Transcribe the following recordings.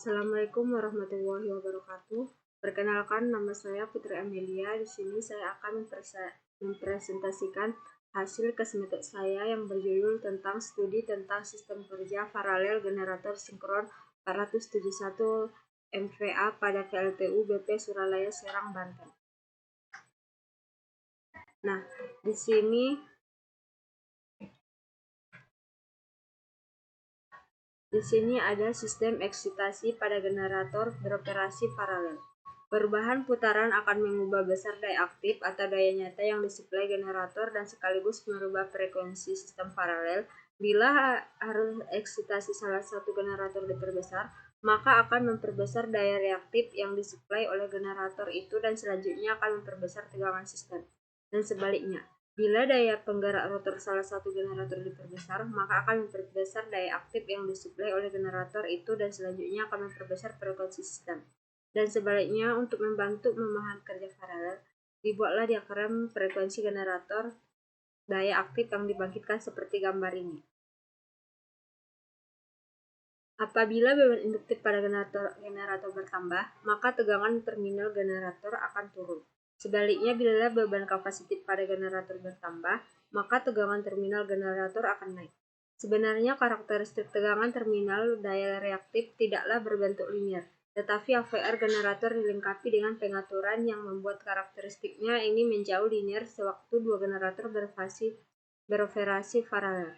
Assalamualaikum warahmatullahi wabarakatuh. Perkenalkan, nama saya Putri Amelia. Di sini saya akan mempresentasikan hasil kesmetok saya yang berjudul tentang studi tentang sistem kerja paralel generator sinkron 471 MVA pada PLTU BP Suralaya Serang, Banten. Nah, di sini ada sistem eksitasi pada generator beroperasi paralel. Perubahan putaran akan mengubah besar daya aktif atau daya nyata yang disuplai generator dan sekaligus merubah frekuensi sistem paralel. Bila arus eksitasi salah satu generator diperbesar, maka akan memperbesar daya reaktif yang disuplai oleh generator itu dan selanjutnya akan memperbesar tegangan sistem. Dan sebaliknya, bila daya penggerak rotor salah satu generator diperbesar, maka akan memperbesar daya aktif yang disuplai oleh generator itu dan selanjutnya akan memperbesar frekuensi sistem. Dan sebaliknya, untuk membantu memahami kerja paralel, dibuatlah diagram frekuensi generator daya aktif yang dibangkitkan seperti gambar ini. Apabila beban induktif pada generator bertambah, maka tegangan terminal generator akan turun. Sebaliknya, bila beban kapasitif pada generator bertambah, maka tegangan terminal generator akan naik. Sebenarnya karakteristik tegangan terminal daya reaktif tidaklah berbentuk linear, tetapi AVR generator dilengkapi dengan pengaturan yang membuat karakteristiknya ini menjauh linear sewaktu dua generator beroperasi paralel.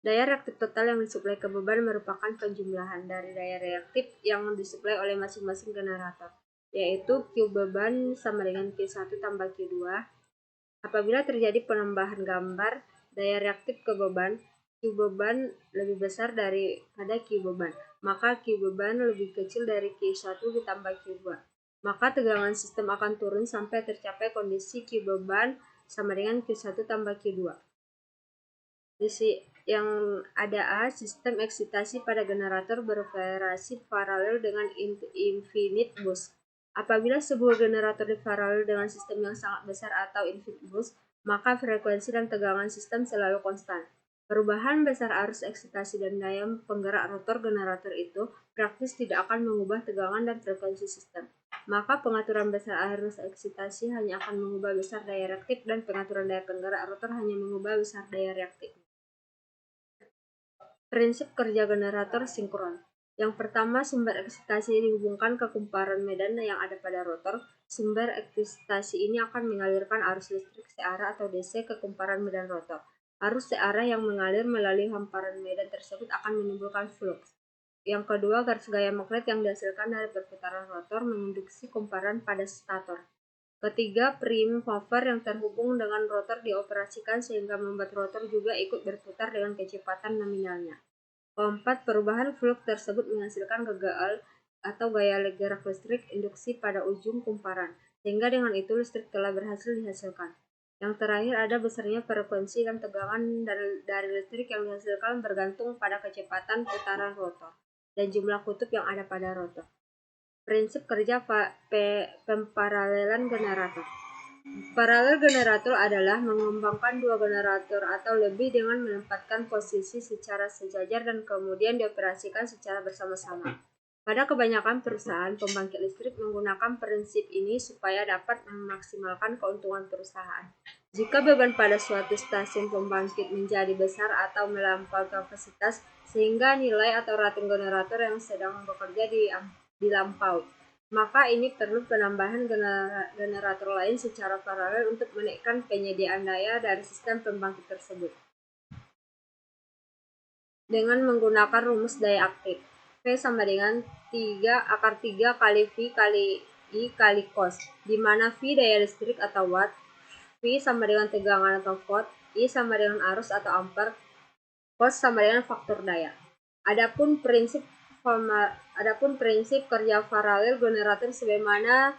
Daya reaktif total yang disuplai ke beban merupakan penjumlahan dari daya reaktif yang disuplai oleh masing-masing generator, yaitu Q beban sama dengan Q1 tambah Q2. Apabila terjadi penambahan gambar daya reaktif ke beban, Q beban lebih besar daripada Q beban, maka Q beban lebih kecil dari Q1 ditambah Q2. Maka tegangan sistem akan turun sampai tercapai kondisi Q beban sama dengan Q1 tambah Q2. Yang ada A, sistem eksitasi pada generator beroperasi paralel dengan infinite boost. Apabila sebuah generator diparalel dengan sistem yang sangat besar atau infinite boost, maka frekuensi dan tegangan sistem selalu konstan. Perubahan besar arus eksitasi dan daya penggerak rotor generator itu praktis tidak akan mengubah tegangan dan frekuensi sistem. Maka pengaturan besar arus eksitasi hanya akan mengubah besar daya reaktif dan pengaturan daya penggerak rotor hanya mengubah besar daya reaktif. Prinsip kerja generator sinkron. Yang pertama, sumber eksitasi dihubungkan ke kumparan medan yang ada pada rotor. Sumber eksitasi ini akan mengalirkan arus listrik searah atau DC ke kumparan medan rotor. Arus searah yang mengalir melalui hamparan medan tersebut akan menimbulkan flux. Yang kedua, garis gaya magnet yang dihasilkan dari perputaran rotor menginduksi kumparan pada stator. Ketiga, prime mover yang terhubung dengan rotor dioperasikan sehingga membuat rotor juga ikut berputar dengan kecepatan nominalnya. Keempat, perubahan flux tersebut menghasilkan GGL atau gaya gerak listrik induksi pada ujung kumparan, sehingga dengan itu listrik telah berhasil dihasilkan. Yang terakhir, ada besarnya frekuensi dan tegangan dari listrik yang dihasilkan bergantung pada kecepatan putaran rotor dan jumlah kutub yang ada pada rotor. Prinsip kerja pemparalelan generator. Paralel generator adalah mengembangkan dua generator atau lebih dengan menempatkan posisi secara sejajar dan kemudian dioperasikan secara bersama-sama. Pada kebanyakan perusahaan pembangkit listrik menggunakan prinsip ini supaya dapat memaksimalkan keuntungan perusahaan. Jika beban pada suatu stasiun pembangkit menjadi besar atau melampaui kapasitas sehingga nilai atau rating generator yang sedang bekerja dilampaui, maka ini perlu penambahan generator lain secara paralel untuk menaikkan penyediaan daya dari sistem pembangkit tersebut. Dengan menggunakan rumus daya aktif, V sama dengan 3 kali V kali I kali cos, di mana V daya listrik atau watt, V sama dengan tegangan atau volt, I sama dengan arus atau ampere, cos sama dengan faktor daya. Adapun prinsip kerja paralel generator sebagaimana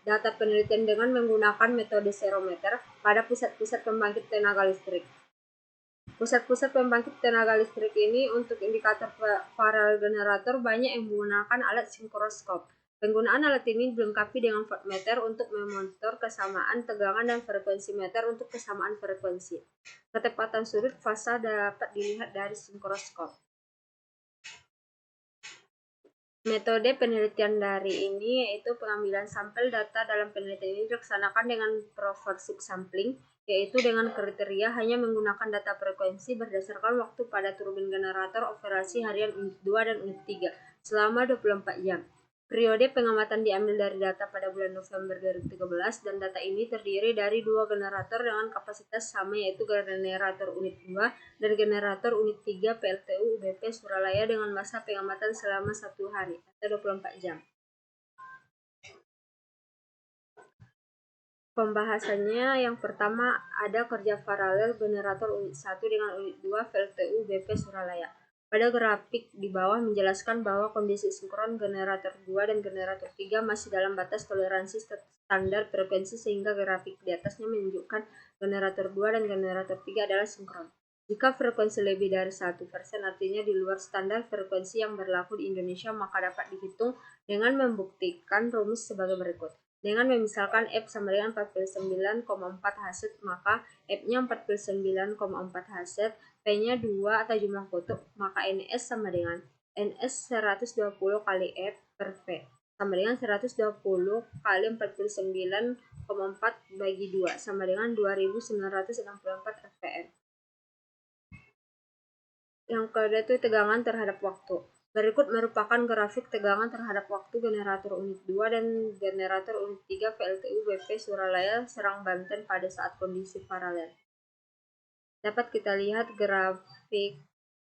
data penelitian dengan menggunakan metode serometer pada pusat-pusat pembangkit tenaga listrik. Pusat-pusat pembangkit tenaga listrik ini untuk indikator paralel generator banyak yang menggunakan alat sinkroskop. Penggunaan alat ini dilengkapi dengan voltmeter untuk memonitor kesamaan tegangan dan frekuensi meter untuk kesamaan frekuensi. Ketepatan sudut fasa dapat dilihat dari sinkroskop. Metode penelitian dari ini yaitu pengambilan sampel data dalam penelitian ini dilaksanakan dengan proporsive sampling, yaitu dengan kriteria hanya menggunakan data frekuensi berdasarkan waktu pada turbin generator operasi harian unit 2 dan unit 3 selama 24 jam. Periode pengamatan diambil dari data pada bulan November 2013 dan data ini terdiri dari dua generator dengan kapasitas sama yaitu generator unit 2 dan generator unit 3 PLTU UBP Suralaya dengan masa pengamatan selama 1 hari atau 24 jam. Pembahasannya yang pertama ada kerja paralel generator unit 1 dengan unit 2 PLTU UBP Suralaya. Pada grafik di bawah menjelaskan bahwa kondisi sinkron generator 2 dan generator 3 masih dalam batas toleransi standar frekuensi sehingga grafik di atasnya menunjukkan generator 2 dan generator 3 adalah sinkron. Jika frekuensi lebih dari 1% artinya di luar standar frekuensi yang berlaku di Indonesia, maka dapat dihitung dengan membuktikan rumus sebagai berikut. Dengan memisalkan F sama dengan 49,4 Hz, maka F-nya 49,4 Hz, P-nya 2 atau jumlah kutub, maka NS sama dengan NS 120 kali F per V sama dengan 120 kali 49,4 bagi 2 sama dengan 2964 fPm. Yang kedua itu tegangan terhadap waktu. Berikut merupakan grafik tegangan terhadap waktu generator unit 2 dan generator unit 3 PLTU BP Suralaya Serang Banten pada saat kondisi paralel. Dapat kita lihat grafik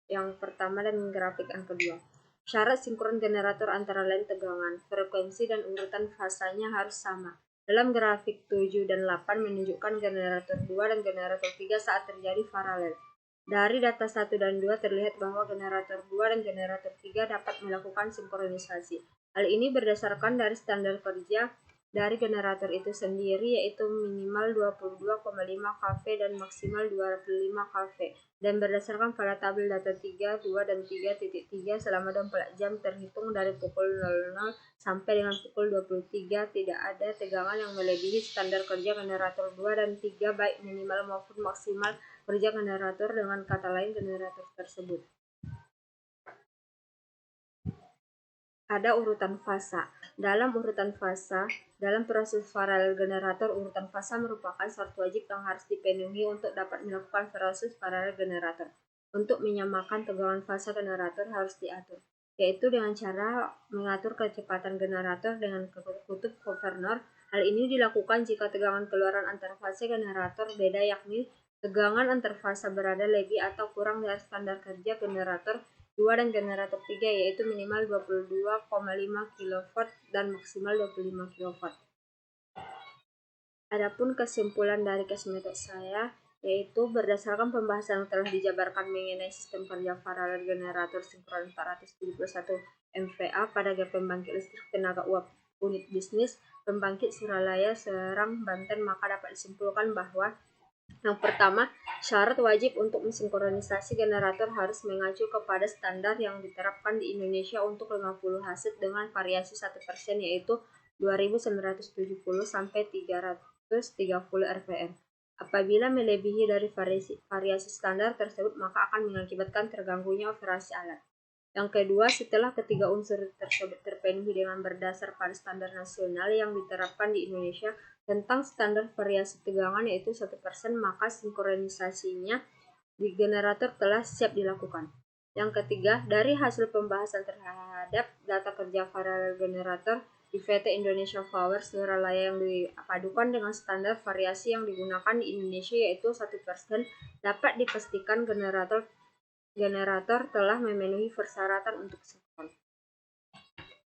yang pertama dan grafik yang kedua. Syarat sinkron generator antara lain tegangan, frekuensi, dan urutan fasanya harus sama. Dalam grafik 7 dan 8 menunjukkan generator 2 dan generator 3 saat terjadi paralel. Dari data 1 dan 2 terlihat bahwa generator 2 dan generator 3 dapat melakukan sinkronisasi. Hal ini berdasarkan dari standar kerja dari generator itu sendiri yaitu minimal 22,5 kV dan maksimal 25 kV dan berdasarkan pada tabel data 3, 2, dan 3.3 selama 24 jam terhitung dari pukul 00 sampai dengan pukul 23 tidak ada tegangan yang melebihi standar kerja generator 2 dan 3 baik minimal maupun maksimal kerja generator, dengan kata lain generator tersebut. Ada urutan fasa. Dalam urutan fasa, dalam proses paralel generator, urutan fasa merupakan syarat wajib yang harus dipenuhi untuk dapat melakukan proses paralel generator. Untuk menyamakan tegangan fasa generator harus diatur, yaitu dengan cara mengatur kecepatan generator dengan kutub governor. Hal ini dilakukan jika tegangan keluaran antar fase generator beda, yakni tegangan antar fasa berada lebih atau kurang dari standar kerja generator 2 dan generator 3 yaitu minimal 22,5 kW dan maksimal 25 kW. Adapun kesimpulan dari case method saya yaitu berdasarkan pembahasan yang telah dijabarkan mengenai sistem kerja paralel generator sinkron 471 MVA pada pembangkit listrik tenaga uap unit bisnis pembangkit Suralaya Serang Banten, maka dapat disimpulkan bahwa yang pertama, syarat wajib untuk mensinkronisasi generator harus mengacu kepada standar yang diterapkan di Indonesia untuk 50 Hz dengan variasi 1% yaitu 2970 sampai 330 rpm. Apabila melebihi dari variasi standar tersebut, maka akan mengakibatkan terganggunya operasi alat. Yang kedua, setelah ketiga unsur tersebut terpenuhi dengan berdasar pada standar nasional yang diterapkan di Indonesia tentang standar variasi tegangan yaitu 1%, maka sinkronisasinya di generator telah siap dilakukan. Yang ketiga, dari hasil pembahasan terhadap data kerja paralel generator di PT Indonesia Power Suralaya yang dipadukan dengan standar variasi yang digunakan di Indonesia yaitu 1%, dapat dipastikan generator telah memenuhi persyaratan untuk sinkron.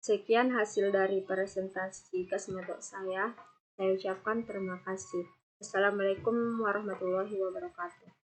Sekian hasil dari presentasi case method saya ucapkan terima kasih. Assalamualaikum warahmatullahi wabarakatuh.